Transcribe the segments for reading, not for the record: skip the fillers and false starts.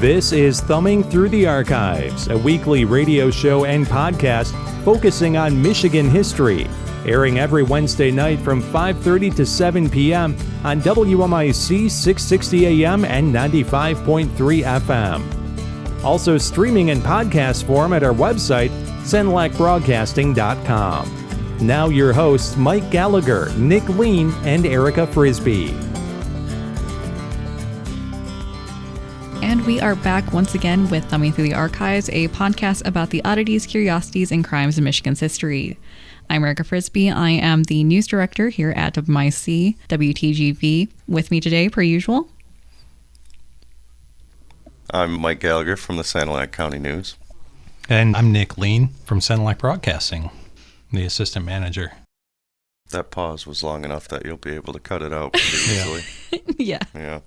This is Thumbing Through the Archives, a weekly radio show and podcast focusing on Michigan history, airing every Wednesday night from 5:30 to 7 p.m. on WMIC 660 AM and 95.3 FM. Also streaming in podcast form at our website, senlacbroadcasting.com. Now your hosts Mike Gallagher, Nick Lean, and Erica Frisbee. And we are back once again with Thumbing Through the Archives, a podcast about the oddities, curiosities, and crimes in Michigan's history. I'm Erica Frisbee. I am the news director here at WMIC WTGV. With me today, per usual, I'm Mike Gallagher from the Cadillac County News. And I'm Nick Lean from Cadillac Broadcasting, the assistant manager. That pause was long enough that you'll be able to cut it out pretty easily. Yeah.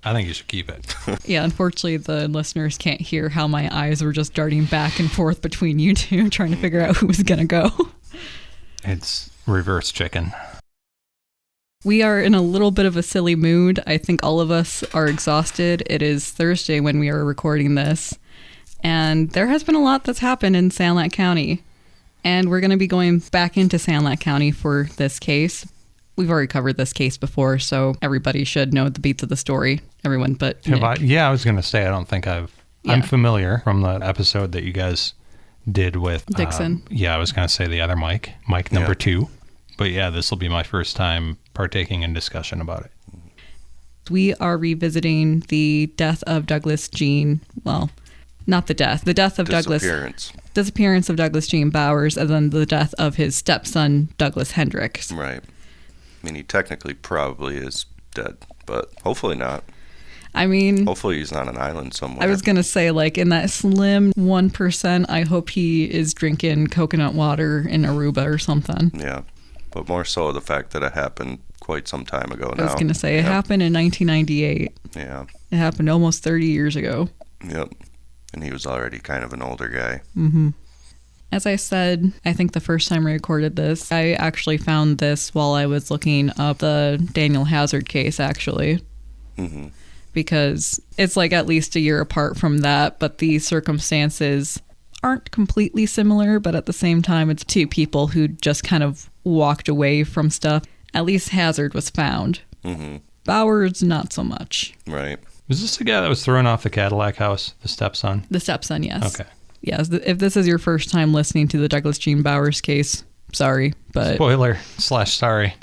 I think you should keep it. Yeah, unfortunately, the listeners can't hear how my eyes were just darting back and forth between you two, trying to figure out who was going to go. It's reverse chicken. We are in a little bit of a silly mood. I think all of us are exhausted. It is Thursday when we are recording this, and there has been a lot that's happened in Cadillac County. And we're going to be going back into Cadillac County for this case. We've already covered this case before, so everybody should know the beats of the story. Everyone but Nick. I was going to say, I don't think I'm familiar from the episode that you guys did with Dixon. I was going to say the other Mike number 2. But yeah, this will be my first time partaking in discussion about it. We are revisiting the death of Douglas Jean, well, not the death of disappearance of Douglas Jean Bowers, and then the death of his stepson, Douglas Hendricks. Right. I mean, he technically probably is dead, but hopefully not. I mean, hopefully he's on an island somewhere. I was going to say, like, in that slim 1%, I hope he is drinking coconut water in Aruba or something. Yeah, but more so the fact that it happened quite some time ago now. I was going to say, it happened in 1998. Yeah. It happened almost 30 years ago. Yep. And he was already kind of an older guy. Mm-hmm. As I said, I think the first time I recorded this, I actually found this while I was looking up the Daniel Hazard case, actually. Mm-hmm. Because it's like at least a year apart from that, but the circumstances aren't completely similar, but at the same time, it's two people who just kind of walked away from stuff. At least Hazard was found. Mm-hmm. Bowers, not so much. Right. Was this the guy that was thrown off the Cadillac House, the stepson? The stepson, yes. Okay. Yes, if this is your first time listening to the Douglas Jean Bowers case, sorry, but... Spoiler/sorry.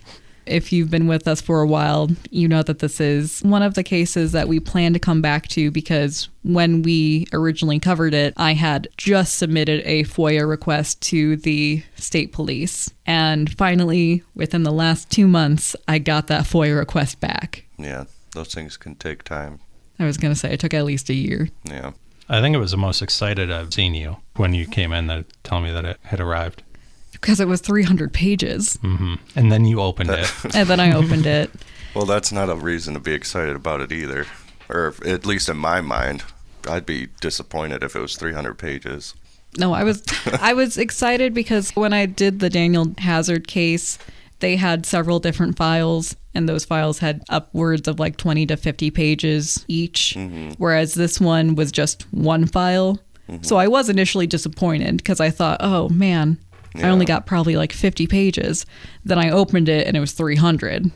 If you've been with us for a while, you know that this is one of the cases that we plan to come back to because when we originally covered it, I had just submitted a FOIA request to the state police. And finally, within the last 2 months, I got that FOIA request back. Yeah, those things can take time. I was going to say, it took at least a year. Yeah. I think it was the most excited I've seen you when you came in to tell me that it had arrived. Because it was 300 pages. Mm-hmm. And then you opened it. And then I opened it. Well, that's not a reason to be excited about it either. Or at least in my mind, I'd be disappointed if it was 300 pages. No, I was excited because when I did the Daniel Hazard case, they had several different files, and those files had upwards of like 20 to 50 pages each, whereas this one was just one file. Mm-hmm. So I was initially disappointed because I thought, oh man, I only got probably like 50 pages. Then I opened it and it was 300.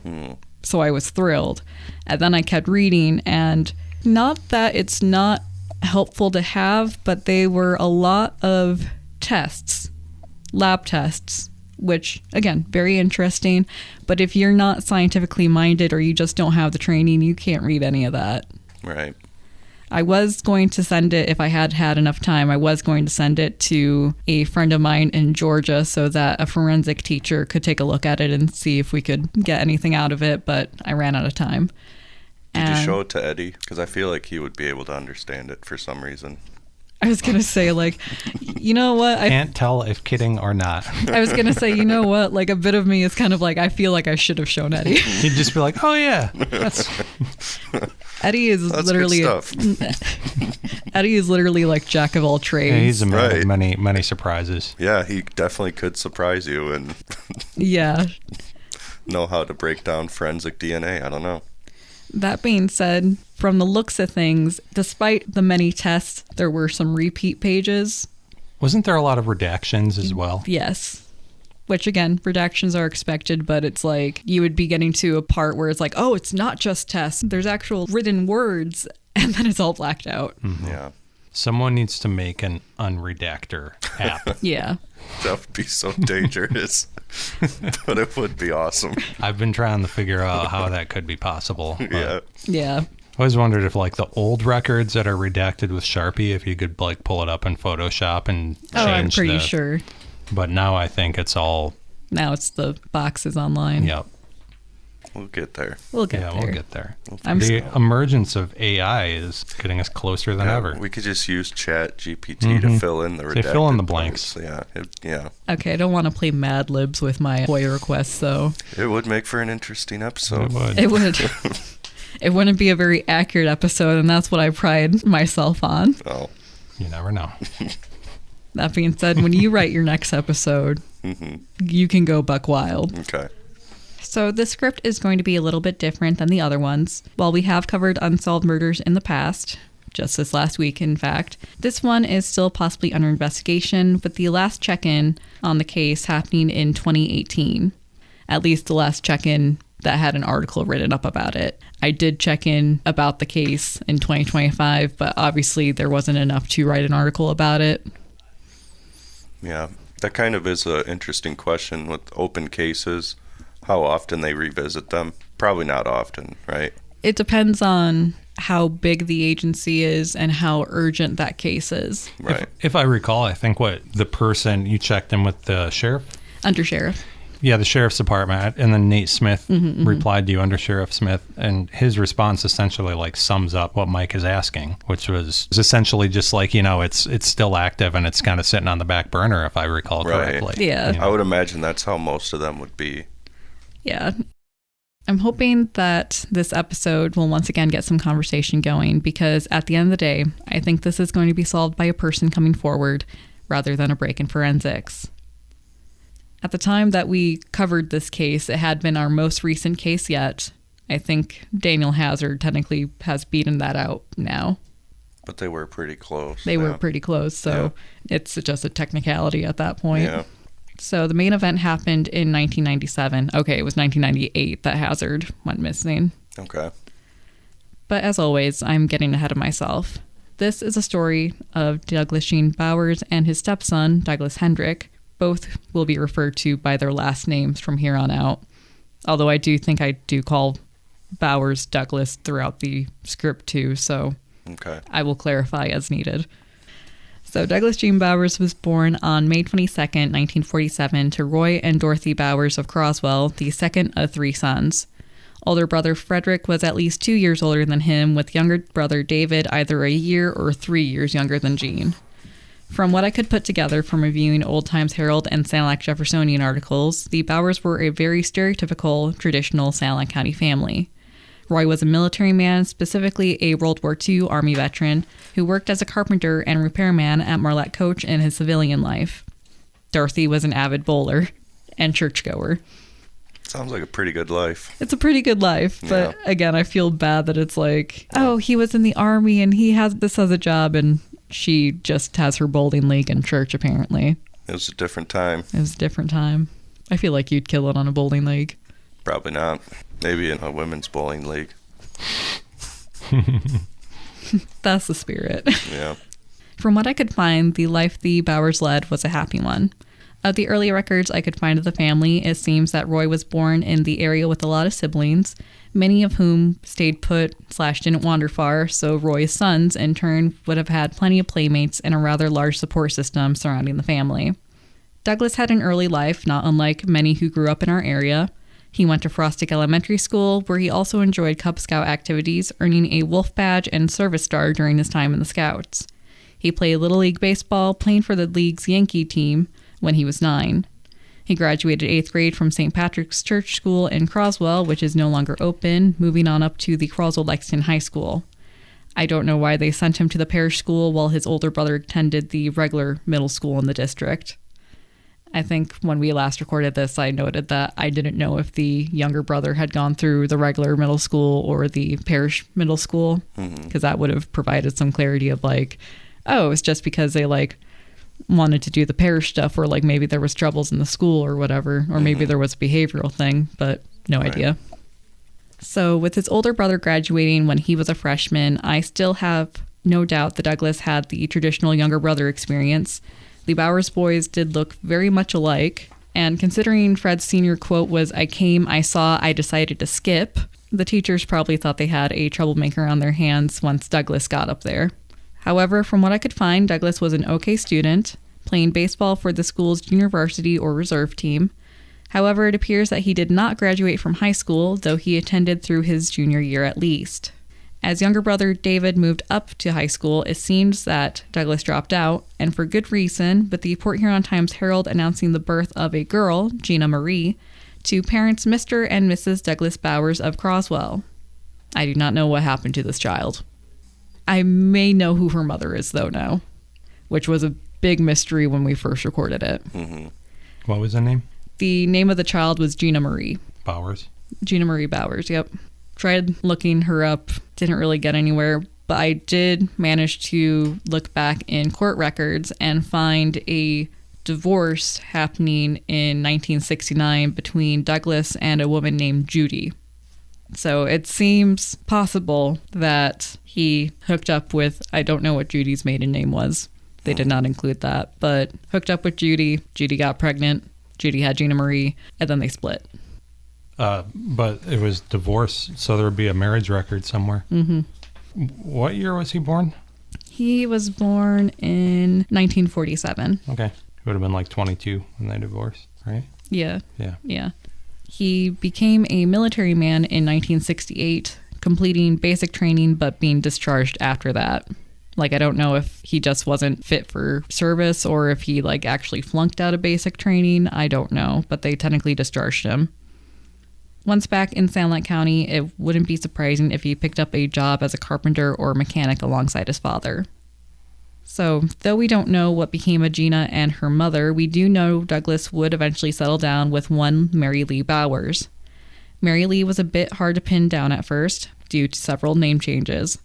So I was thrilled. And then I kept reading, and not that it's not helpful to have, but they were a lot of tests, lab tests, which, again, very interesting. But if you're not scientifically minded or you just don't have the training, you can't read any of that. Right. I was going to send it, if I had had enough time, I was going to send it to a friend of mine in Georgia so that a forensic teacher could take a look at it and see if we could get anything out of it, but I ran out of time. Did you show it to Eddie? Because I feel like he would be able to understand it for some reason. I was going to say, like, you know what? I can't tell if kidding or not. I was going to say, you know what? Like, a bit of me is kind of like, I feel like I should have shown Eddie. He'd just be like, oh, yeah. Eddie is literally Eddie is literally like jack of all trades. Yeah, he's a man of many surprises. Yeah, he definitely could surprise you and know how to break down forensic DNA. I don't know. That being said, from the looks of things, despite the many tests, there were some repeat pages. Wasn't there a lot of redactions as well? Yes. Which, again, redactions are expected, but it's like you would be getting to a part where it's like, oh, it's not just tests. There's actual written words, and then it's all blacked out. Mm-hmm. Yeah. Someone needs to make an unredactor app. Yeah. That would be so dangerous. But it would be awesome. I've been trying to figure out how that could be possible. Yeah. Yeah. I always wondered if like the old records that are redacted with Sharpie, if you could like pull it up in Photoshop and change I'm pretty sure. But now I think it's all... Now it's the boxes online. Yep. We'll get there. We'll get there. We'll get there. I'm The emergence of AI is getting us closer than ever. We could just use Chat GPT to fill in the redacted Say, fill in the blanks. points. Yeah. Okay, I don't want to play Mad Libs with my FOIA requests, though. It would make for an interesting episode. It would. It would. It wouldn't be a very accurate episode, and that's what I pride myself on. Oh. You never know. That being said, when you write your next episode, you can go buck wild. Okay. So the script is going to be a little bit different than the other ones. While we have covered unsolved murders in the past, just this last week in fact, this one is still possibly under investigation, with the last check-in on the case happening in 2018. At least the last check-in that had an article written up about it. I did check in about the case in 2025, but obviously there wasn't enough to write an article about it. Yeah. That kind of is an interesting question with open cases. How often they revisit them? Probably not often, right? It depends on how big the agency is and how urgent that case is. Right. If I recall, I think the person, you checked in with the sheriff? Undersheriff. Yeah, the sheriff's department, and then Nate Smith replied to you, Under Sheriff Smith, and his response essentially like sums up what Mike is asking, which was essentially just like, it's still active and it's kind of sitting on the back burner, if I recall correctly. Yeah. I would imagine that's how most of them would be. Yeah. I'm hoping that this episode will once again get some conversation going, because at the end of the day, I think this is going to be solved by a person coming forward rather than a break in forensics. At the time that we covered this case, it had been our most recent case yet. I think Daniel Hazard technically has beaten that out now. But they were pretty close. They were pretty close, so it's just a technicality at that point. Yeah. So the main event happened in 1997. Okay, it was 1998 that Hazard went missing. Okay. But as always, I'm getting ahead of myself. This is a story of Douglas Gene Bowers and his stepson, Douglas Hendricks. Both will be referred to by their last names from here on out. Although I do think I do call Bowers Douglas throughout the script too, so Okay. I will clarify as needed. So Douglas Gene Bowers was born on May 22nd, 1947 to Roy and Dorothy Bowers of Croswell, the second of three sons. Older brother Frederick was at least 2 years older than him, with younger brother David either a year or 3 years younger than Gene. From what I could put together from reviewing Old Times Herald and Sanilac Jeffersonian articles, the Bowers were a very stereotypical, traditional Sanilac County family. Roy was a military man, specifically a World War II Army veteran, who worked as a carpenter and repairman at Marlette Coach in his civilian life. Dorothy was an avid bowler and churchgoer. Sounds like a pretty good life. It's a pretty good life, but again, I feel bad that it's like, oh, he was in the Army and he has this as a job, and she just has her bowling league and church, apparently. It was a different time. It was a different time. I feel like you'd kill it on a bowling league. Probably not. Maybe in a women's bowling league. That's the spirit. Yeah. From what I could find, the life the Bowers led was a happy one. Of the early records I could find of the family, it seems that Roy was born in the area with a lot of siblings, many of whom stayed put / didn't wander far, so Roy's sons, in turn, would have had plenty of playmates and a rather large support system surrounding the family. Douglas had an early life, not unlike many who grew up in our area. He went to Frostic Elementary School, where he also enjoyed Cub Scout activities, earning a Wolf Badge and Service Star during his time in the Scouts. He played Little League Baseball, playing for the league's Yankee team when he was 9. He graduated 8th grade from St. Patrick's Church School in Croswell, which is no longer open, moving on up to the Croswell Lexington High School. I don't know why they sent him to the parish school while his older brother attended the regular middle school in the district. I think when we last recorded this, I noted that I didn't know if the younger brother had gone through the regular middle school or the parish middle school, because that would have provided some clarity of like, oh, it's just because they like wanted to do the parish stuff, or like maybe there was troubles in the school or whatever, or maybe there was a behavioral thing, but no idea. So with his older brother graduating when he was a freshman, I still have no doubt that Douglas had the traditional younger brother experience. The Bowers boys did look very much alike, and considering Fred's senior quote was, "I came, I saw, I decided to skip," the teachers probably thought they had a troublemaker on their hands once Douglas got up there. However, from what I could find, Douglas was an okay student, playing baseball for the school's junior varsity or reserve team. However, it appears that he did not graduate from high school, though he attended through his junior year at least. As younger brother David moved up to high school, it seems that Douglas dropped out, and for good reason, with the Port Huron Times-Herald announcing the birth of a girl, Gina Marie, to parents Mr. and Mrs. Douglas Bowers of Croswell. I do not know what happened to this child. I may know who her mother is, though, now, which was a big mystery when we first recorded it. What was the name? The name of the child was Gina Marie. Bowers. Gina Marie Bowers, yep. Tried looking her up, didn't really get anywhere, but I did manage to look back in court records and find a divorce happening in 1969 between Douglas and a woman named Judy. So it seems possible that he hooked up with, I don't know what Judy's maiden name was. They did not include that, but hooked up with Judy. Judy got pregnant. Judy had Gina Marie, and then they split. But it was divorce, so there would be a marriage record somewhere. What year was he born? He was born in 1947. Okay. He would have been like 22 when they divorced, right? Yeah. Yeah. He became a military man in 1968, completing basic training but being discharged after that. Like, I don't know if he just wasn't fit for service or if he like actually flunked out of basic training. I don't know, but they technically discharged him. Once back in Sand Lake County, it wouldn't be surprising if he picked up a job as a carpenter or mechanic alongside his father. So, though we don't know what became of Gina and her mother, we do know Douglas would eventually settle down with one Mary Lee Bowers. Mary Lee was a bit hard to pin down at first, due to several name changes.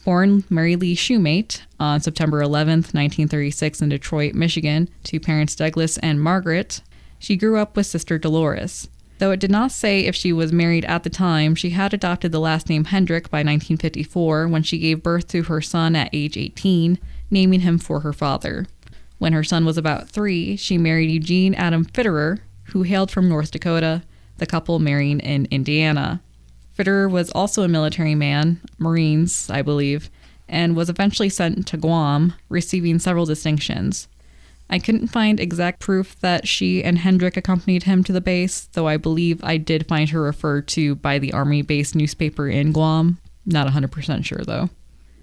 Born Mary Lee Shoemate on September 11th, 1936 in Detroit, Michigan, to parents Douglas and Margaret, she grew up with sister Dolores. Though it did not say if she was married at the time, she had adopted the last name Hendrick by 1954 when she gave birth to her son at age 18, naming him for her father. When her son was about 3, she married Eugene Adam Fitterer, who hailed from North Dakota, the couple marrying in Indiana. Fitterer was also a military man, Marines, I believe, and was eventually sent to Guam, receiving several distinctions. I couldn't find exact proof that she and Hendrick accompanied him to the base, though I believe I did find her referred to by the Army-based newspaper in Guam. Not 100% sure, though.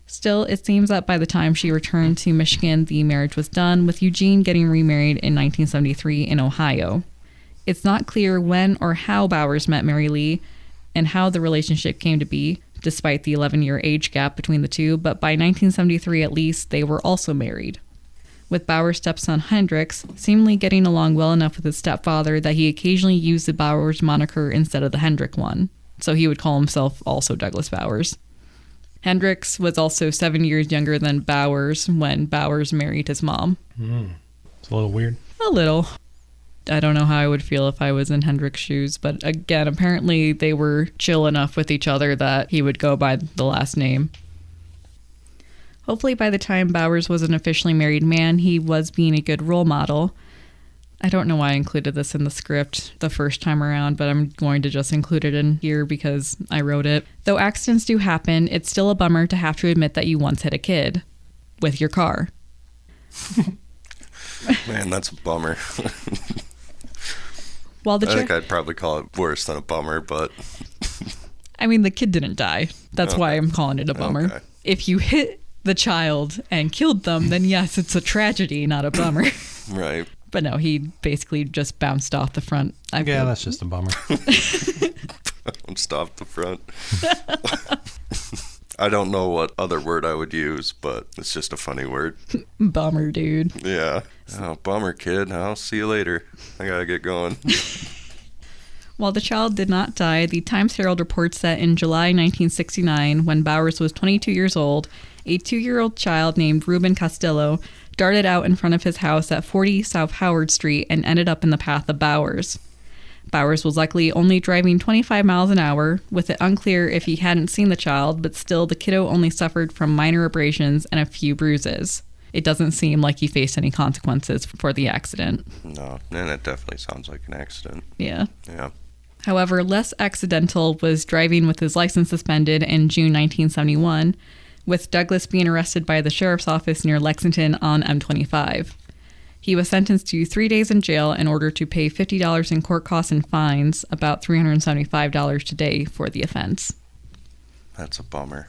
Still, it seems that by the time she returned to Michigan, the marriage was done, with Eugene getting remarried in 1973 in Ohio. It's not clear when or how Bowers met Mary Lee and how the relationship came to be, despite the 11-year age gap between the two, but by 1973 at least, they were also married. With Bowers' stepson Hendricks seemingly getting along well enough with his stepfather that he occasionally used the Bowers moniker instead of the Hendrick one, so he would call himself also Douglas Bowers. Hendricks was also 7 years younger than Bowers when Bowers married his mom. It's a little weird. A little. I don't know how I would feel if I was in Hendrick's shoes, but again, apparently they were chill enough with each other that he would go by the last name. Hopefully by the time Bowers was an officially married man, he was being a good role model. I don't know why I included this in the script the first time around, but I'm going to just include it in here because I wrote it. Though accidents do happen, it's still a bummer to have to admit that you once hit a kid with your car. Man, that's a bummer. I think I'd probably call it worse than a bummer, but... I mean, the kid didn't die. That's why I'm calling it a bummer. Okay. If you hit the child and killed them, then yes, it's a tragedy, not a bummer. Right. But no, he basically just bounced off the front. Yeah, that's just a bummer. Bounced off the front. I don't know what other word I would use, but it's just a funny word. Bummer, dude. Yeah. Oh, bummer, kid. I'll see you later. I gotta get going. While the child did not die, the Times-Herald reports that in July 1969, when Bowers was 22 years old, a 2-year-old child named Ruben Castillo darted out in front of his house at 40 South Howard Street and ended up in the path of Bowers. Bowers was likely only driving 25 miles an hour, with it unclear if he hadn't seen the child, but still the kiddo only suffered from minor abrasions and a few bruises. It doesn't seem like he faced any consequences for the accident. No, and it definitely sounds like an accident. Yeah. Yeah. However, less accidental was driving with his license suspended in June 1971, with Douglas being arrested by the sheriff's office near Lexington on M25. He was sentenced to 3 days in jail in order to pay $50 in court costs and fines, about $375 today, for the offense. That's a bummer.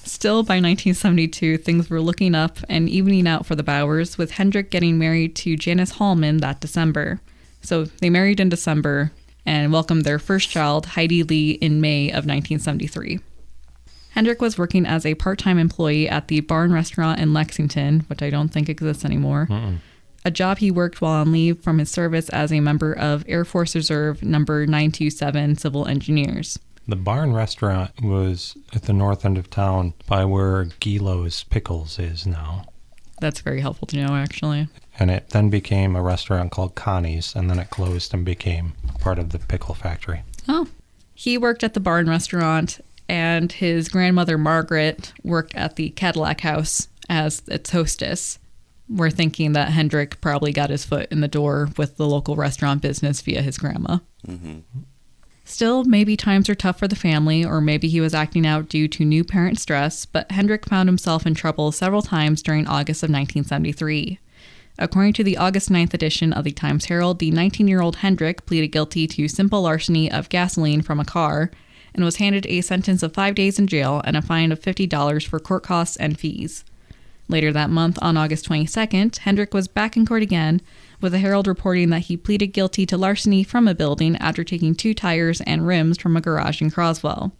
Still, by 1972, things were looking up and evening out for the Bowers, with Hendrick getting married to Janice Hallman that December. So they married in December and welcomed their first child, Heidi Lee, in May of 1973. Hendrick was working as a part-time employee at the Barn Restaurant in Lexington, which I don't think exists anymore, a job he worked while on leave from his service as a member of Air Force Reserve number 927 Civil Engineers. The Barn Restaurant was at the north end of town by where Gilo's Pickles is now. That's very helpful to know, actually. And it then became a restaurant called Connie's, and then it closed and became part of the pickle factory. Oh. He worked at the Barn Restaurant, and his grandmother, Margaret, worked at the Cadillac House as its hostess. We're thinking that Hendrick probably got his foot in the door with the local restaurant business via his grandma. Mm-hmm. Still, maybe times are tough for the family, or maybe he was acting out due to new parent stress, but Hendrick found himself in trouble several times during August of 1973. According to the August 9th edition of the Times-Herald, the 19-year-old Hendrick pleaded guilty to simple larceny of gasoline from a car and was handed a sentence of 5 days in jail and a fine of $50 for court costs and fees. Later that month, on August 22nd, Hendrick was back in court again, with the Herald reporting that he pleaded guilty to larceny from a building after taking 2 tires and rims from a garage in Croswell.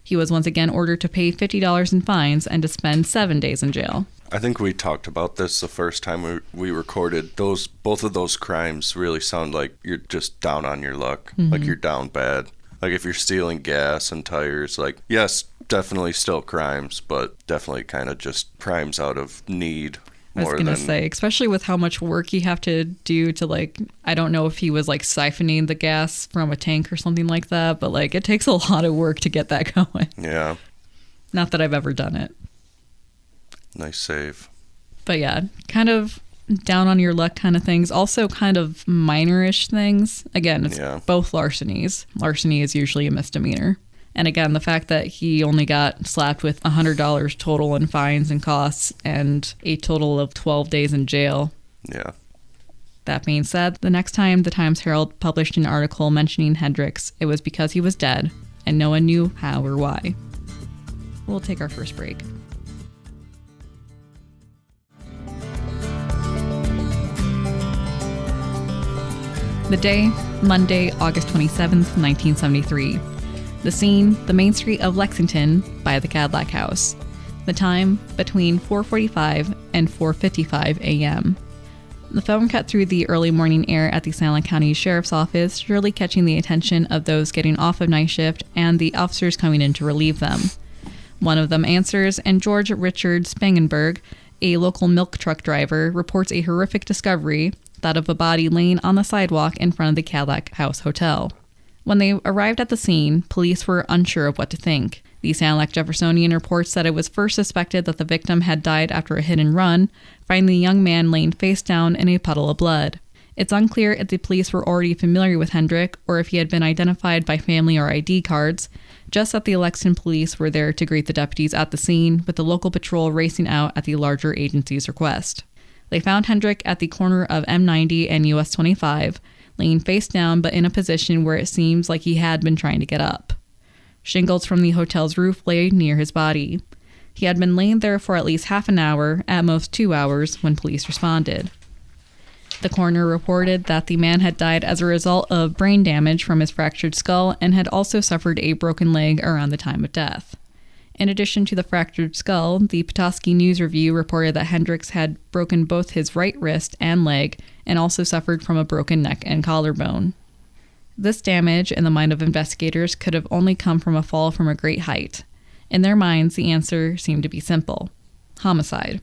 He was once again ordered to pay $50 in fines and to spend 7 days in jail. I think we talked about this the first time we recorded. Both of those crimes really sound like you're just down on your luck, like you're down bad. Like if you're stealing gas and tires, like, yes, definitely still crimes, but definitely kind of just crimes out of need. I was going to say, especially with how much work you have to do to, like, I don't know if he was, like, siphoning the gas from a tank or something like that, but, like, it takes a lot of work to get that going. Yeah. Not that I've ever done it. Nice save. But, yeah, kind of down on your luck kind of things. Also kind of minor-ish things. Again, it's both larcenies. Larceny is usually a misdemeanor. And again, the fact that he only got slapped with $100 total in fines and costs and a total of 12 days in jail. Yeah. That being said, the next time the Times-Herald published an article mentioning Hendricks, it was because he was dead, and no one knew how or why. We'll take our first break. The day, Monday, August 27th, 1973. The scene, the main street of Lexington by the Cadillac House. The time, between 4:45 and 4:55 a.m. The film cut through the early morning air at the Salem County Sheriff's Office, surely catching the attention of those getting off of night shift and the officers coming in to relieve them. One of them answers, and George Richard Spangenberg, a local milk truck driver, reports a horrific discovery, that of a body laying on the sidewalk in front of the Cadillac House Hotel. When they arrived at the scene, police were unsure of what to think. The Sanilac Jeffersonian reports that it was first suspected that the victim had died after a hit and run, finding the young man laying face down in a puddle of blood. It's unclear if the police were already familiar with Hendrick or if he had been identified by family or ID cards, just that the Lexington police were there to greet the deputies at the scene, with the local patrol racing out at the larger agency's request. They found Hendrick at the corner of M90 and US 25, laying face down but in a position where it seems like he had been trying to get up. Shingles from the hotel's roof lay near his body. He had been laying there for at least half an hour, at most 2 hours, when police responded. The coroner reported that the man had died as a result of brain damage from his fractured skull and had also suffered a broken leg around the time of death. In addition to the fractured skull, the Petoskey News Review reported that Hendricks had broken both his right wrist and leg and also suffered from a broken neck and collarbone. This damage, in the mind of investigators, could have only come from a fall from a great height. In their minds, the answer seemed to be simple. Homicide.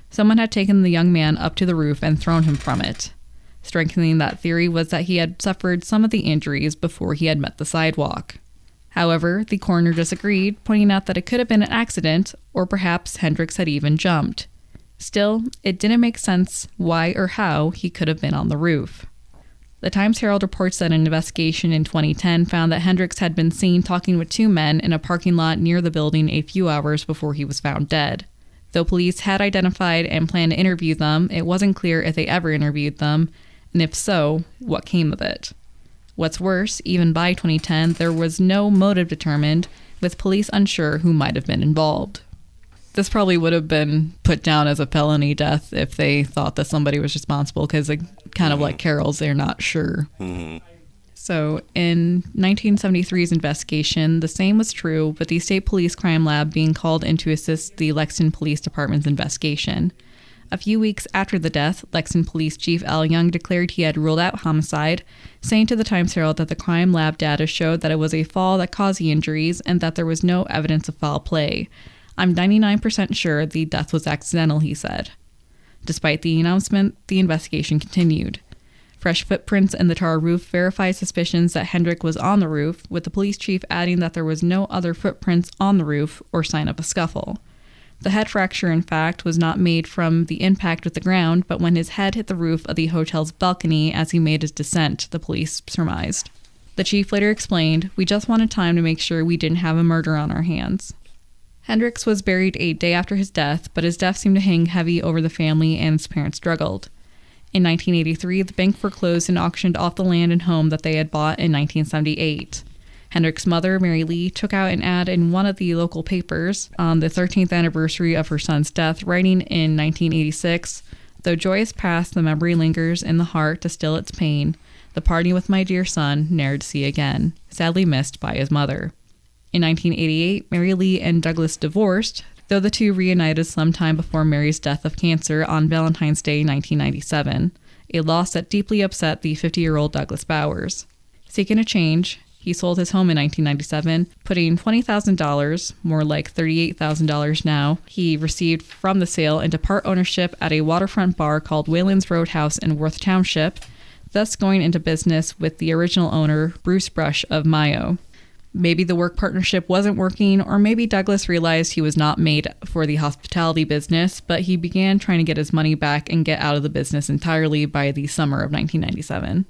Someone had taken the young man up to the roof and thrown him from it. Strengthening that theory was that he had suffered some of the injuries before he had met the sidewalk. However, the coroner disagreed, pointing out that it could have been an accident, or perhaps Hendricks had even jumped. Still, it didn't make sense why or how he could have been on the roof. The Times-Herald reports that an investigation in 2010 found that Hendricks had been seen talking with two men in a parking lot near the building a few hours before he was found dead. Though police had identified and planned to interview them, it wasn't clear if they ever interviewed them, and if so, what came of it. What's worse, even by 2010, there was no motive determined, with police unsure who might have been involved. This probably would have been put down as a felony death if they thought that somebody was responsible, because kind of like Carol's, they're not sure. Mm-hmm. So in 1973's investigation, the same was true, with the State Police Crime Lab being called in to assist the Lexington Police Department's investigation. A few weeks after the death, Lexington Police Chief Al Young declared he had ruled out homicide, saying to the Times-Herald that the crime lab data showed that it was a fall that caused the injuries and that there was no evidence of foul play. "I'm 99% sure the death was accidental," he said. Despite the announcement, the investigation continued. Fresh footprints in the tar roof verified suspicions that Hendrick was on the roof, with the police chief adding that there was no other footprints on the roof or sign of a scuffle. The head fracture, in fact, was not made from the impact with the ground, but when his head hit the roof of the hotel's balcony as he made his descent, the police surmised. The chief later explained, "We just wanted time to make sure we didn't have a murder on our hands." Hendricks was buried a day after his death, but his death seemed to hang heavy over the family, and his parents struggled. In 1983, the bank foreclosed and auctioned off the land and home that they had bought in 1978. Hendricks' mother, Mary Lee, took out an ad in one of the local papers on the 13th anniversary of her son's death, writing in 1986, "Though joy is past, the memory lingers in the heart to still its pain. The parting with my dear son, ne'er to see again, sadly missed by his mother." In 1988, Mary Lee and Douglas divorced, though the two reunited sometime before Mary's death of cancer on Valentine's Day 1997, a loss that deeply upset the 50-year-old Douglas Bowers. Seeking a change, he sold his home in 1997, putting $20,000, more like $38,000 now, he received from the sale into part ownership at a waterfront bar called Wayland's Roadhouse in Worth Township, thus going into business with the original owner, Bruce Brush of Mayo. Maybe the work partnership wasn't working, or maybe Douglas realized he was not made for the hospitality business, but he began trying to get his money back and get out of the business entirely by the summer of 1997.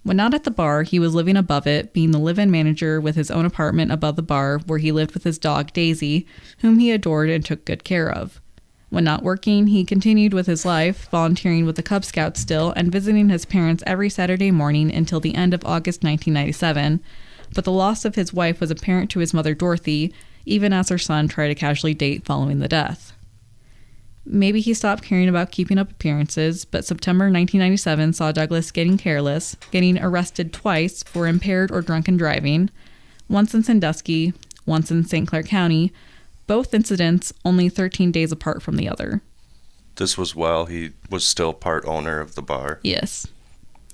When not at the bar, he was living above it, being the live-in manager with his own apartment above the bar, where he lived with his dog, Daisy, whom he adored and took good care of. When not working, he continued with his life, volunteering with the Cub Scouts still, and visiting his parents every Saturday morning until the end of August 1997, but the loss of his wife was apparent to his mother, Dorothy, even as her son tried to casually date following the death. Maybe he stopped caring about keeping up appearances, but September 1997 saw Douglas getting careless, getting arrested twice for impaired or drunken driving, once in Sandusky, once in St. Clair County, both incidents only 13 days apart from the other. This was while he was still part owner of the bar. Yes.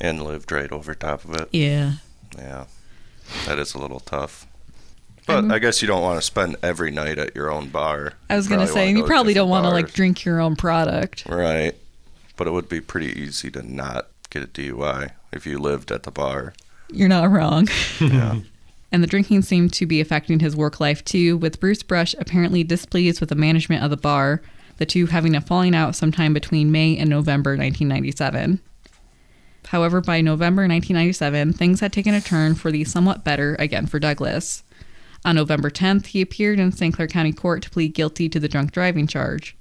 And lived right over top of it. Yeah. Yeah. That is a little tough. But I guess you don't want to spend every night at your own bar. I was going to say, and you probably don't want to like drink your own product. Right. But it would be pretty easy to not get a DUI if you lived at the bar. You're not wrong. Yeah. And the drinking seemed to be affecting his work life too, with Bruce Brush apparently displeased with the management of the bar, the two having a falling out sometime between May and November 1997. However, by November 1997, things had taken a turn for the somewhat better again for Douglas. On November 10th, he appeared in St. Clair County Court to plead guilty to the drunk driving charge.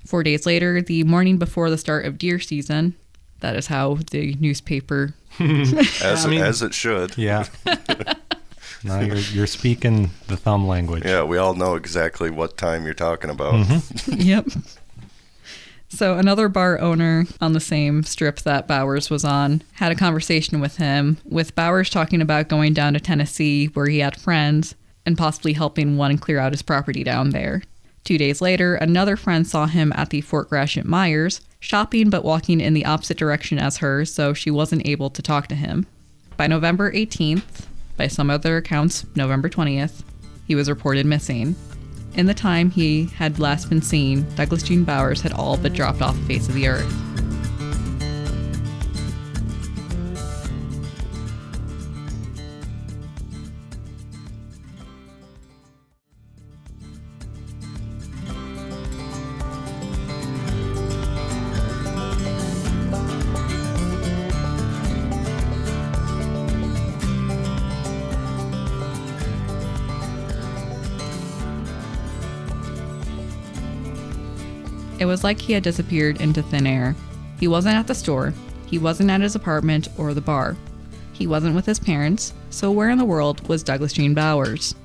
4 days later, the morning before the start of deer season, that is how the newspaper... As it should. Yeah. No, you're speaking the thumb language. Yeah, we all know exactly what time you're talking about. Mm-hmm. Yep. So another bar owner on the same strip that Bowers was on had a conversation with him, with Bowers talking about going down to Tennessee where he had friends, and possibly helping one clear out his property down there. 2 days later, another friend saw him at the Fort Gratiot Myers, shopping but walking in the opposite direction as her, so she wasn't able to talk to him. By November 18th, by some other accounts, November 20th, he was reported missing. In the time he had last been seen, Douglas Gene Bowers had all but dropped off the face of the earth. It was like he had disappeared into thin air. He wasn't at the store, he wasn't at his apartment or the bar. He wasn't with his parents, so where in the world was Douglas Gene Bowers?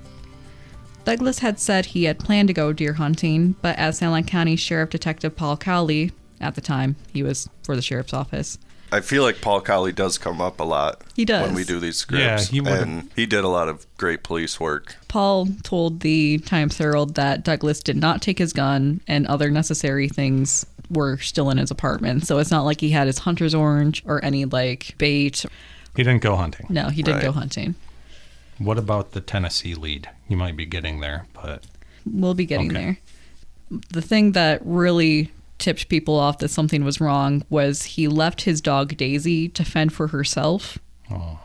Douglas had said he had planned to go deer hunting, but as San Juan County Sheriff Detective Paul Cowley, at the time he was for the sheriff's office. I feel like Paul Cowley does come up a lot. He does. When we do these scripts. Yeah, and he did a lot of great police work. Paul told the Times-Herald that Douglas did not take his gun and other necessary things were still in his apartment. So it's not like he had his hunter's orange or any bait. He didn't go hunting. No, he didn't go hunting. What about the Tennessee lead? You might be getting there, but... We'll be getting there. The thing that really tipped people off that something was wrong was he left his dog Daisy to fend for herself. Oh.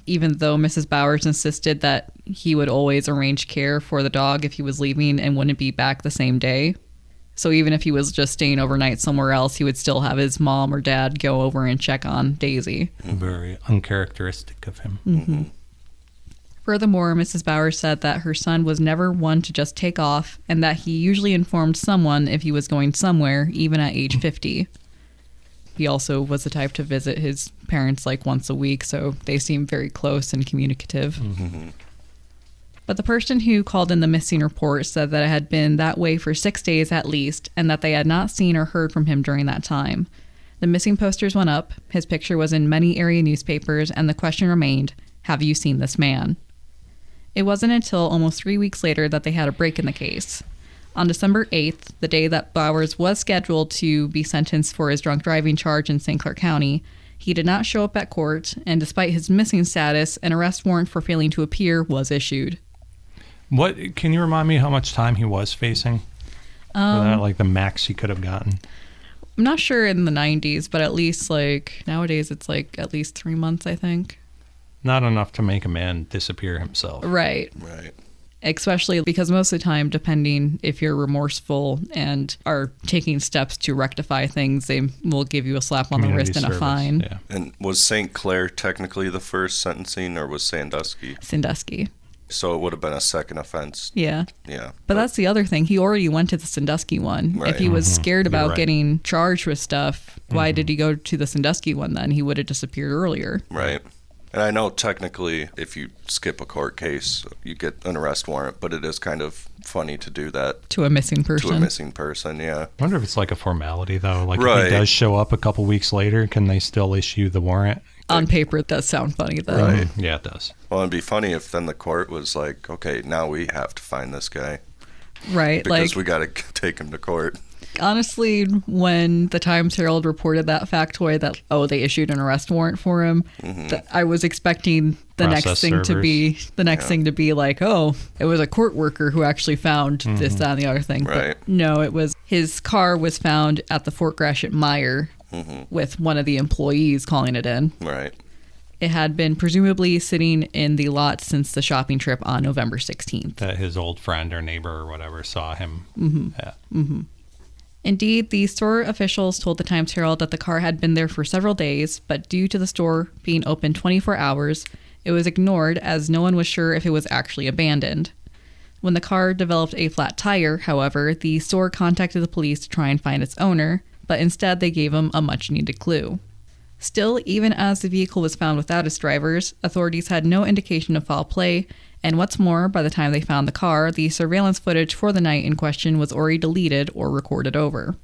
Even though Mrs. Bowers insisted that he would always arrange care for the dog if he was leaving and wouldn't be back the same day. So even if he was just staying overnight somewhere else, he would still have his mom or dad go over and check on Daisy. Very uncharacteristic of him. Mm-hmm. Furthermore, Mrs. Bowers said that her son was never one to just take off and that he usually informed someone if he was going somewhere, even at age 50. He also was the type to visit his parents once a week, so they seemed very close and communicative. Mm-hmm. But the person who called in the missing report said that it had been that way for 6 days at least, and that they had not seen or heard from him during that time. The missing posters went up, his picture was in many area newspapers, and the question remained, have you seen this man? It wasn't until almost 3 weeks later that they had a break in the case. On December 8th, the day that Bowers was scheduled to be sentenced for his drunk driving charge in St. Clair County, he did not show up at court, and despite his missing status, an arrest warrant for failing to appear was issued. What can you remind me how much time he was facing? For that, the max he could have gotten? I'm not sure in the 90s, but at least nowadays it's at least 3 months, I think. Not enough to make a man disappear himself. Right. Right. Especially because most of the time, depending if you're remorseful and are taking steps to rectify things, they will give you a slap on the wrist and a fine. Yeah. And was St. Clair technically the first sentencing, or was Sandusky? Sandusky. So it would have been a second offense. Yeah. Yeah. But that's the other thing. He already went to the Sandusky one. Right. If he was scared about right. getting charged with stuff, why did he go to the Sandusky one then? He would have disappeared earlier. Right. And I know technically if you skip a court case, you get an arrest warrant, but it is kind of funny to do that. To a missing person. To a missing person, yeah. I wonder if it's a formality, though. If Right. he does show up a couple weeks later, can they still issue the warrant? On paper, it does sound funny, though. Right. Yeah, it does. Well, it'd be funny if then the court was like, okay, now we have to find this guy. Right. Because we got to take him to court. Honestly, when the Times-Herald reported that factoid that, they issued an arrest warrant for him, I was expecting the next thing to be, it was a court worker who actually found this, that, and the other thing. Right. But no, it was, his car was found at the Fort Gratiot Mire with one of the employees calling it in. Right. It had been presumably sitting in the lot since the shopping trip on November 16th. That his old friend or neighbor or whatever saw him. Indeed, the store officials told the Times-Herald that the car had been there for several days, but due to the store being open 24 hours, it was ignored as no one was sure if it was actually abandoned. When the car developed a flat tire, however, the store contacted the police to try and find its owner, but instead they gave him a much-needed clue. Still, even as the vehicle was found without its drivers, authorities had no indication of foul play, and what's more, by the time they found the car, the surveillance footage for the night in question was already deleted or recorded over.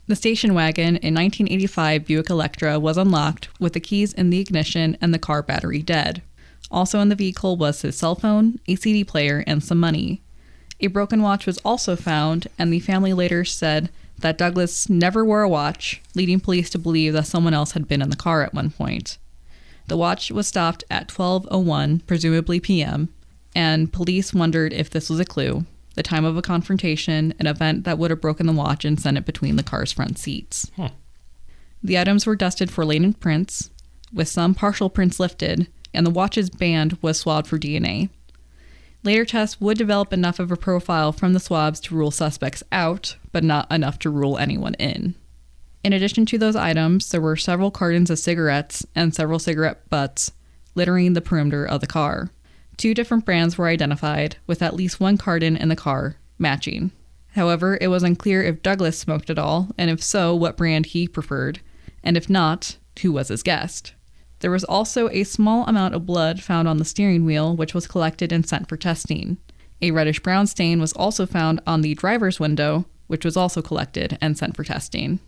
The station wagon, a 1985 Buick Electra, was unlocked with the keys in the ignition and the car battery dead. Also in the vehicle was his cell phone, a CD player, and some money. A broken watch was also found, and the family later said that Douglas never wore a watch, leading police to believe that someone else had been in the car at one point. The watch was stopped at 12:01, presumably p.m., and police wondered if this was a clue, the time of a confrontation, an event that would have broken the watch and sent it between the car's front seats. The items were dusted for latent prints, with some partial prints lifted, and the watch's band was swabbed for DNA. Later tests would develop enough of a profile from the swabs to rule suspects out, but not enough to rule anyone in. In addition to those items, there were several cartons of cigarettes and several cigarette butts littering the perimeter of the car. 2 different brands were identified, with at least one carton in the car matching. However, it was unclear if Douglas smoked at all, and if so, what brand he preferred, and if not, who was his guest. There was also a small amount of blood found on the steering wheel, which was collected and sent for testing. A reddish-brown stain was also found on the driver's window, which was also collected and sent for testing.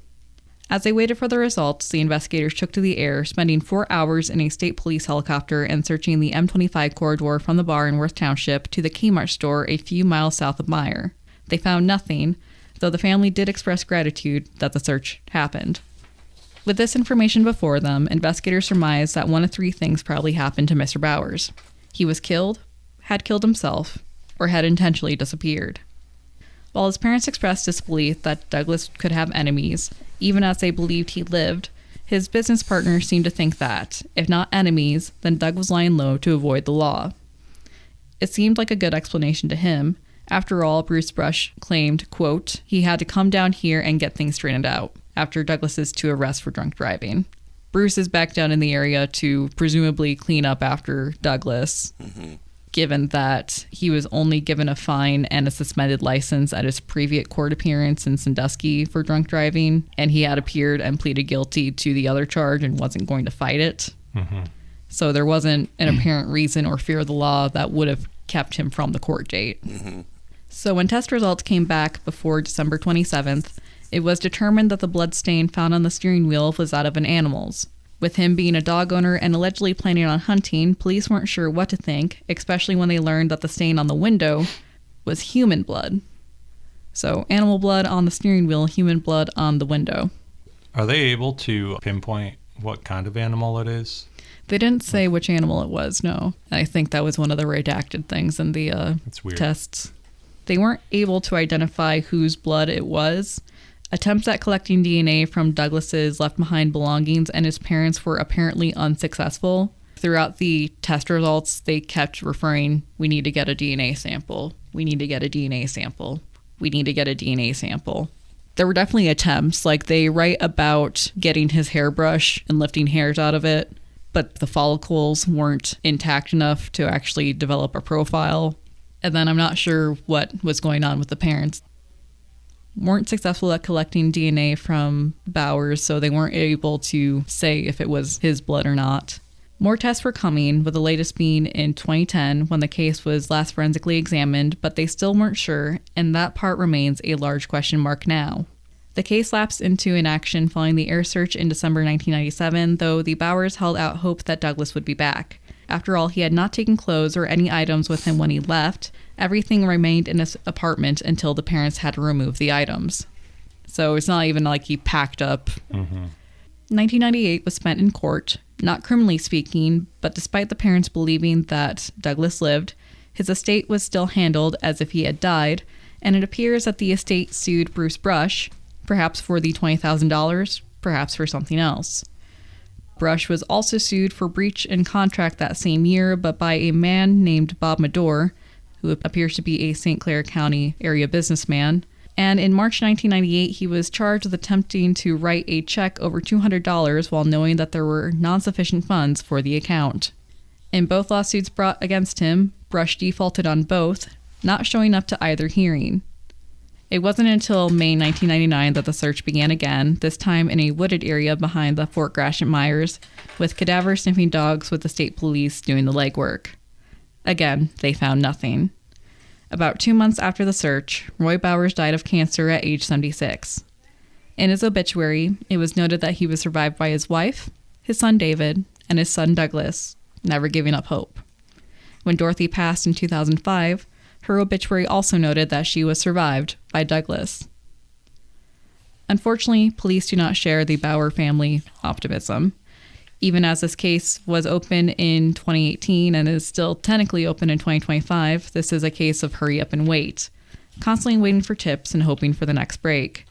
As they waited for the results, the investigators took to the air, spending 4 hours in a state police helicopter and searching the M25 corridor from the bar in Worth Township to the Kmart store a few miles south of Meyer. They found nothing, though the family did express gratitude that the search happened. With this information before them, investigators surmised that one of 3 things probably happened to Mr. Bowers. He was killed, had killed himself, or had intentionally disappeared. While his parents expressed disbelief that Douglas could have enemies, even as they believed he lived, his business partners seemed to think that, if not enemies, then Doug was lying low to avoid the law. It seemed like a good explanation to him. After all, Bruce Brush claimed, quote, he had to come down here and get things straightened out after Douglas's 2 arrests for drunk driving. Bruce is back down in the area to presumably clean up after Douglas, given that he was only given a fine and a suspended license at his previous court appearance in Sandusky for drunk driving, and he had appeared and pleaded guilty to the other charge and wasn't going to fight it. So there wasn't an apparent reason or fear of the law that would have kept him from the court date. So when test results came back before December 27th, it was determined that the blood stain found on the steering wheel was that of an animal's. With him being a dog owner and allegedly planning on hunting, police weren't sure what to think, especially when they learned that the stain on the window was human blood. So animal blood on the steering wheel, human blood on the window. Are they able to pinpoint what kind of animal it is? They didn't say which animal it was, no. I think that was one of the redacted things in the That's weird. tests. They weren't able to identify whose blood it was. Attempts at collecting DNA from Douglas's left-behind belongings and his parents were apparently unsuccessful. Throughout the test results, they kept referring, we need to get a DNA sample. We need to get a DNA sample. We need to get a DNA sample. There were definitely attempts, like they write about getting his hairbrush and lifting hairs out of it, but the follicles weren't intact enough to actually develop a profile. And then I'm not sure what was going on with the parents. Weren't successful at collecting DNA from Bowers, so they weren't able to say if it was his blood or not. More tests were coming, with the latest being in 2010 when the case was last forensically examined, but they still weren't sure, and that part remains a large question mark now. The case lapsed into inaction following the air search in December 1997, though the Bowers held out hope that Douglas would be back. After all, he had not taken clothes or any items with him when he left. Everything remained in his apartment until the parents had to remove the items. So it's not even like he packed up. 1998 was spent in court, not criminally speaking, but despite the parents believing that Douglas lived, his estate was still handled as if he had died, and it appears that the estate sued Bruce Brush, perhaps for the $20,000, perhaps for something else. Brush was also sued for breach in contract that same year, but by a man named Bob Medore, who appears to be a St. Clair County area businessman. And in March 1998, he was charged with attempting to write a check over $200 while knowing that there were non-sufficient funds for the account. In both lawsuits brought against him, Brush defaulted on both, not showing up to either hearing. It wasn't until May 1999 that the search began again, this time in a wooded area behind the Fort Gratiot Myers, with cadaver-sniffing dogs with the state police doing the legwork. Again, they found nothing. About 2 months after the search, Roy Bowers died of cancer at age 76. In his obituary, it was noted that he was survived by his wife, his son David, and his son Douglas, never giving up hope. When Dorothy passed in 2005, her obituary also noted that she was survived by Douglas. Unfortunately, police do not share the Bauer family optimism. Even as this case was open in 2018 and is still technically open in 2025, this is a case of hurry up and wait, constantly waiting for tips and hoping for the next break.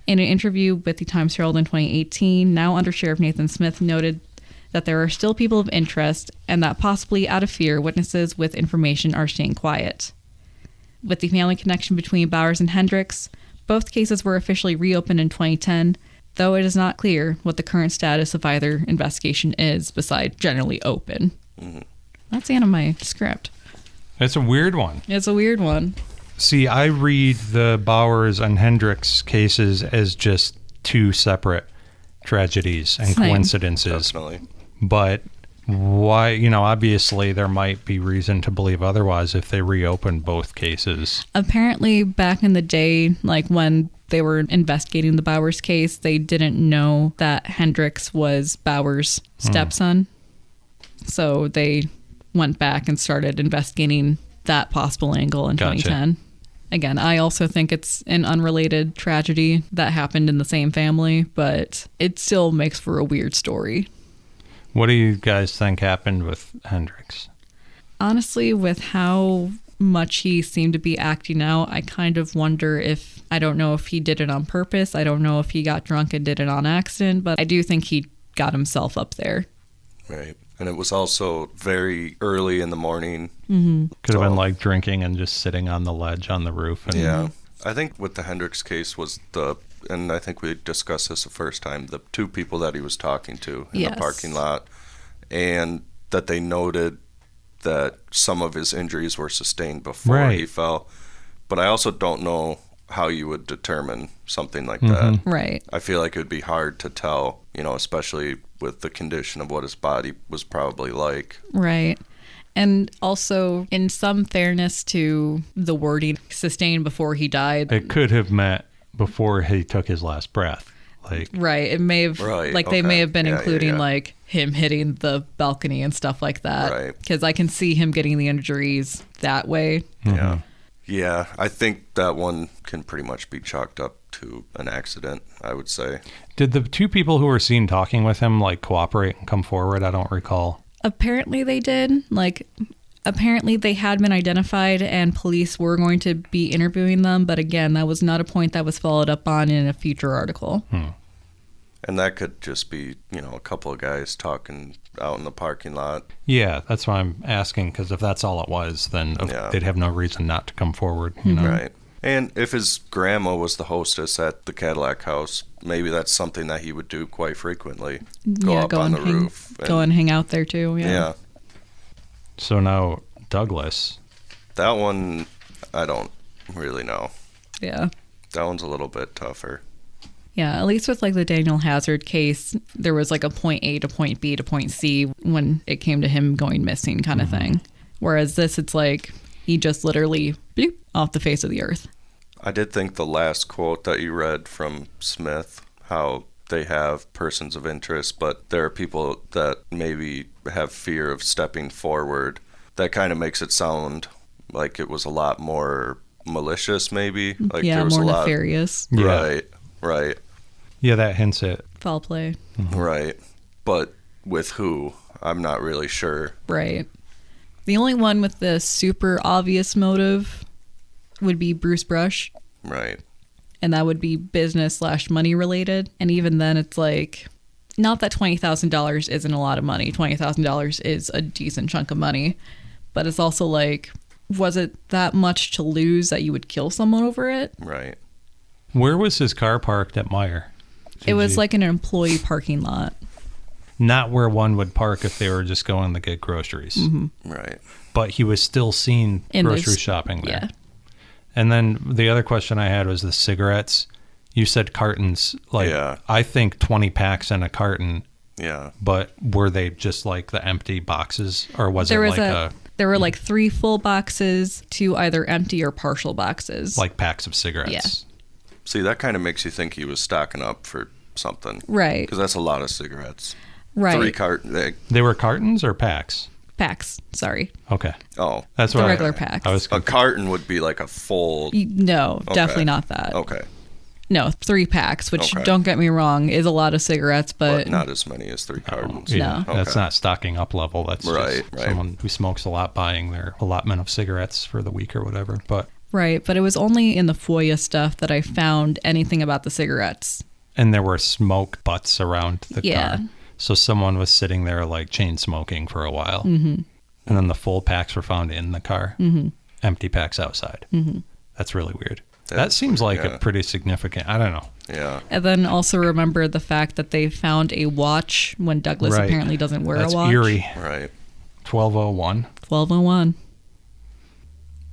In an interview with the Times-Herald in 2018, now Under Sheriff Nathan Smith noted that there are still people of interest and that possibly out of fear, witnesses with information are staying quiet. With the family connection between Bowers and Hendricks, both cases were officially reopened in 2010, though it is not clear what the current status of either investigation is besides generally open. Mm-hmm. That's the end of my script. It's a weird one. It's a weird one. See, I read the Bowers and Hendricks cases as just two separate tragedies and Same. coincidences. Definitely. But why, obviously there might be reason to believe otherwise if they reopen both cases. Apparently, back in the day, like when they were investigating the Bowers case, they didn't know that Hendricks was Bowers' stepson. So they went back and started investigating that possible angle in Gotcha. 2010. Again, I also think it's an unrelated tragedy that happened in the same family, but it still makes for a weird story. What do you guys think happened with Hendricks? Honestly, with how much he seemed to be acting out, I kind of wonder if, I don't know if he did it on purpose. I don't know if he got drunk and did it on accident, but I do think he got himself up there. Right. And it was also very early in the morning. Mm-hmm. Could have been like drinking and just sitting on the ledge on the roof. And Yeah. I think with the Hendricks case was and I think we discussed this the first time, the two people that he was talking to in the parking lot, and that they noted that some of his injuries were sustained before he fell. But I also don't know how you would determine something like that. Right. I feel like it would be hard to tell, especially with the condition of what his body was probably like. Right. And also, in some fairness to the wording, sustained before he died. It could have met before he took his last breath. Right. It may have, they may have been including like him hitting the balcony and stuff like that. Right. Because I can see him getting the injuries that way. Yeah. Yeah, I think that one can pretty much be chalked up to an accident, I would say. Did the two people who were seen talking with him cooperate and come forward? I don't recall. Apparently they did. Apparently they had been identified and police were going to be interviewing them. But again, that was not a point that was followed up on in a future article. And that could just be, a couple of guys talking out in the parking lot. Yeah, that's why I'm asking, because if that's all it was, then they'd have no reason not to come forward. Right. And if his grandma was the hostess at the Cadillac House, maybe that's something that he would do quite frequently. Go up on the roof. Go and hang out there too. Yeah. So now Douglas. That one, I don't really know. Yeah. That one's a little bit tougher. Yeah, at least with the Daniel Hazard case, there was a point A to point B to point C when it came to him going missing kind of thing. Whereas this, it's he just literally bloop, off the face of the earth. I did think the last quote that you read from Smith, how they have persons of interest, but there are people that maybe have fear of stepping forward. That kind of makes it sound like it was a lot more malicious, maybe. There was more nefarious. Right. Yeah, that hints at foul play. Right. But with who? I'm not really sure. Right. The only one with the super obvious motive would be Bruce Brush. Right. And that would be business/money related. And even then, it's not that $20,000 isn't a lot of money. $20,000 is a decent chunk of money. But it's also was it that much to lose that you would kill someone over it? Right. Where was his car parked at Meyer? It was an employee parking lot. Not where one would park if they were just going to get groceries. Right. But he was still seen grocery shopping there. Yeah. And then the other question I had was the cigarettes. You said cartons. I think 20 packs in a carton. Yeah. But were they just the empty boxes? Or was there were 3 full boxes, 2 either empty or partial boxes. Packs of cigarettes. Yeah. See, that kind of makes you think he was stocking up for something. Right. Because that's a lot of cigarettes. Right. 3 cartons. They were cartons or packs? Packs. Sorry. Okay. Oh, That's The what regular packs. I was a carton would be like a full. No, Okay. definitely not that. Okay, No, 3 packs, which Okay. don't get me wrong, is a lot of cigarettes, but but not as many as 3 cartons. Yeah, No. that's Okay. not stocking up level. That's Right, just right. someone who smokes a lot buying their allotment of cigarettes for the week or whatever. But right. But it was only in the FOIA stuff that I found anything about the cigarettes. and there were smoke butts around the Yeah. car, so someone was sitting there like chain smoking for a while, and then the full packs were found in the car, empty packs outside. That's really weird. That That's seems like weird, a yeah. pretty significant. I don't know. Yeah. And then also remember the fact that they found a watch when Douglas Right. apparently doesn't wear That's a watch. eerie. Right. 1201. 1201.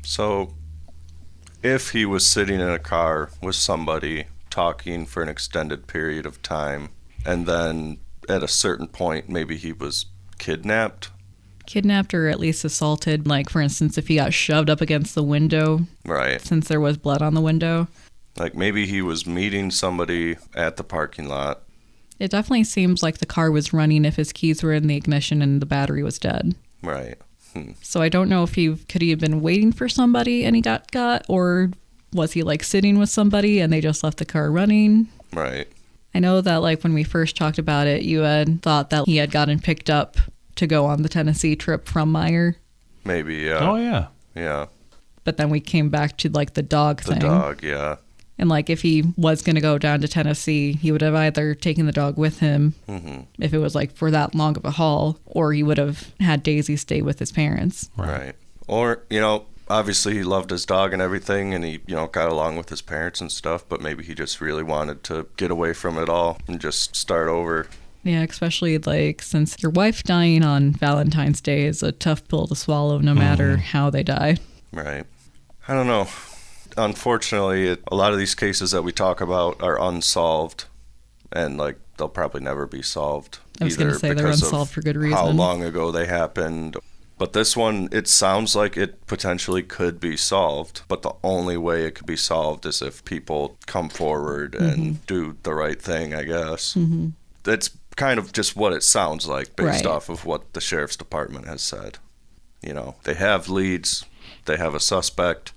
So, if he was sitting in a car with somebody talking for an extended period of time, and then at a certain point, maybe he was kidnapped. Kidnapped or at least assaulted. Like, for instance, if he got shoved up against the window Right. since there was blood on the window. Like maybe he was meeting somebody at the parking lot. It definitely seems like the car was running if his keys were in the ignition and the battery was dead. Right. So I don't know if could he have been waiting for somebody and he got, or was he like sitting with somebody and they just left the car running? Right. I know that like when we first talked about it, you had thought that he had gotten picked up to go on the Tennessee trip from Meyer, Maybe, yeah. Oh yeah. Yeah. but then we came back to like the dog The thing. dog, yeah. And like if he was going to go down to Tennessee, he would have either taken the dog with him if it was like for that long of a haul, or he would have had Daisy stay with his parents. Right. Or, obviously he loved his dog and everything, and he, got along with his parents and stuff, but maybe he just really wanted to get away from it all and just start over. Yeah, especially like since your wife dying on Valentine's Day is a tough pill to swallow no matter how they die. Right. I don't know. Unfortunately, a lot of these cases that we talk about are unsolved, and like they'll probably never be solved. I was gonna either say they're because unsolved of for good How reason. long ago they happened. But this one, it sounds like it potentially could be solved, but the only way it could be solved is if people come forward and do the right thing, I guess. That's kind of just what it sounds like based Right. off of what the sheriff's department has said. They have leads, they have a suspect.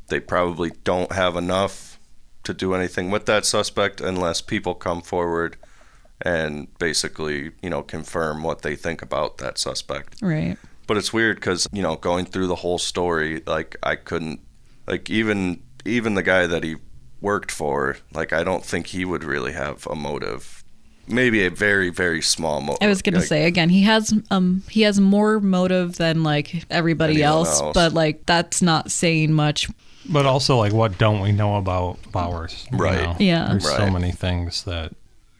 They probably don't have enough to do anything with that suspect unless people come forward and basically, confirm what they think about that suspect. Right. But it's weird because, going through the whole story, like I couldn't, like even the guy that he worked for, like I don't think he would really have a motive. Maybe a very, very small motive. I was gonna say again, he has more motive than like everybody Anyone else, else. but like that's not saying much. But also, like, what don't we know about Bowers? you Right. know? Yeah. There's so Right. many things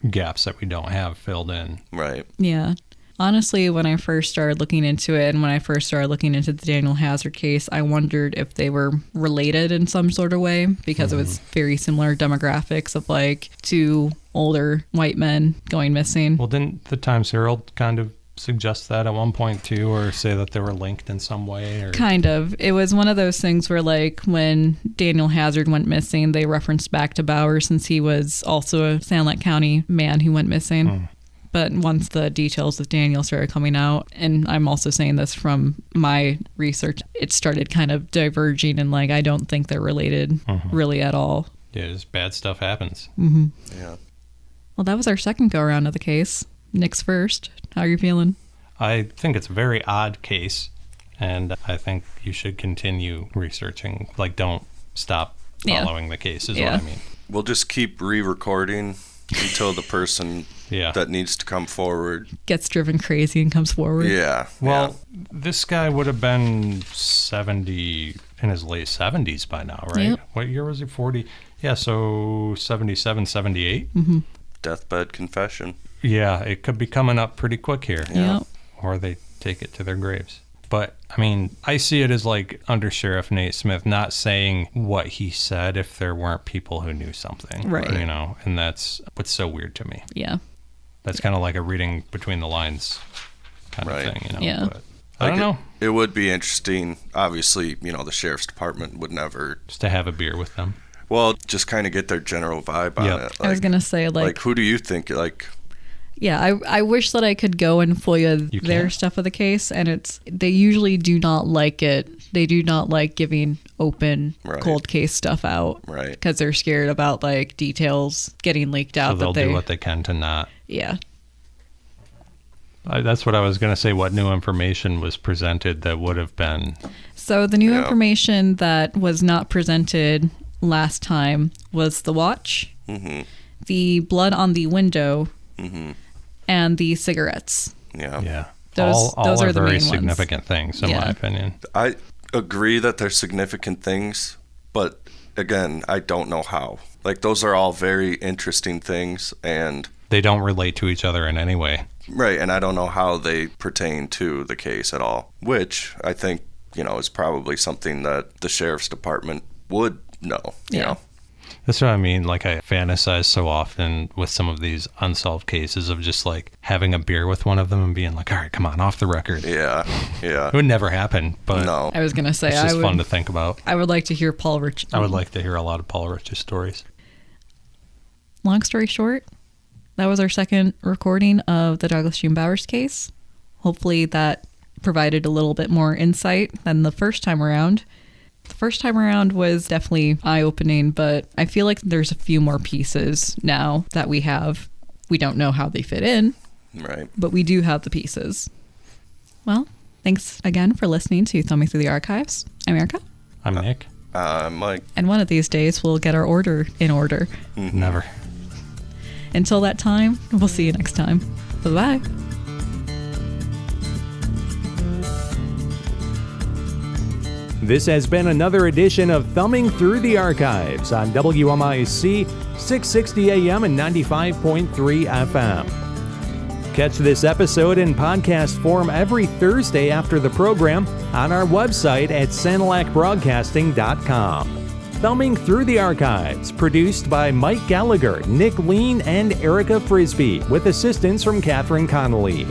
gaps that we don't have filled in. Right. Yeah. Honestly, when I first started looking into it and when I first started looking into the Daniel Hazard case, I wondered if they were related in some sort of way because it was very similar demographics of like 2 older white men going missing. Well, didn't the Times Herald kind of suggest that at one point too, or say that they were linked in some way? Or Kind of. It was one of those things where, like, when Daniel Hazard went missing, they referenced back to Bowers since he was also a Sanilac County man who went missing. But once the details with Daniel started coming out, and I'm also saying this from my research, it started kind of diverging, and, like, I don't think they're related really at all. yeah, just bad stuff happens. Yeah. Well, that was our second go-around of the case. Nick's first. How are you feeling? I think it's a very odd case, and I think you should continue researching. Like, don't stop Yeah. following the case is Yeah. what I mean. We'll just keep re-recording until the person Yeah. that needs to come forward. Gets driven crazy and comes forward. Yeah. Well, this guy would have been 70, in his late 70s by now, right? Yep. What year was he? 40? Yeah, so 77, 78? Deathbed confession. Yeah, it could be coming up pretty quick here. Yep. Or they take it to their graves. But, I mean, I see it as like Under Sheriff Nate Smith not saying what he said if there weren't people who knew something. Right. You know, and that's what's so weird to me. Yeah. That's kind of like a reading between the lines kind Right. of thing, you know. Yeah. But I don't know. It would be interesting. Obviously, the sheriff's department would never. Just to have a beer with them. Well, just kind of get their general vibe on Yep. it. I was going to say, like, who do you think? Like, Yeah, I wish that I could go and FOIA You their can't. stuff of the case, and they usually do not like it. They do not like giving open Right. cold case stuff out, Right. Because they're scared about like details getting leaked So out. they'll do what they can to not. Yeah. That's what I was going to say. What new information was presented that would have been? So the new Yeah. information that was not presented last time was the watch, the blood on the window, and the cigarettes. Yeah. Yeah. Those all are the very main ones. significant things, in Yeah. my opinion. I agree that they're significant things, but again, I don't know how. Like, those are all very interesting things, and They don't relate to each other in any way. right, and I don't know how they pertain to the case at all, which I think, is probably something that the sheriff's department would know, you Yeah. know. That's what I mean. Like, I fantasize so often with some of these unsolved cases of just like having a beer with one of them and being like, all right, come on, off the record. Yeah, yeah. It would never happen, but No. I was gonna say it's just fun to think about. I would like to hear Paul Rich. I would like to hear a lot of Paul Rich's stories. Long story short, that was our second recording of the Douglas June Bowers case. Hopefully that provided a little bit more insight than the first time around. The first time around was definitely eye-opening, but I feel like there's a few more pieces now that we have. We don't know how they fit in, Right. but we do have the pieces. Well, thanks again for listening to Thumbing Through the Archives. I'm Erica, I'm Nick. Mike. and one of these days we'll get our order in order. Never. Until that time, we'll see you next time. Bye-bye. This has been another edition of Thumbing Through the Archives on WMIC 660 AM and 95.3 FM. Catch this episode in podcast form every Thursday after the program on our website at SaniLacBroadcasting.com. Thumbing Through the Archives, produced by Mike Gallagher, Nick Lean, and Erica Frisbee, with assistance from Catherine Connolly.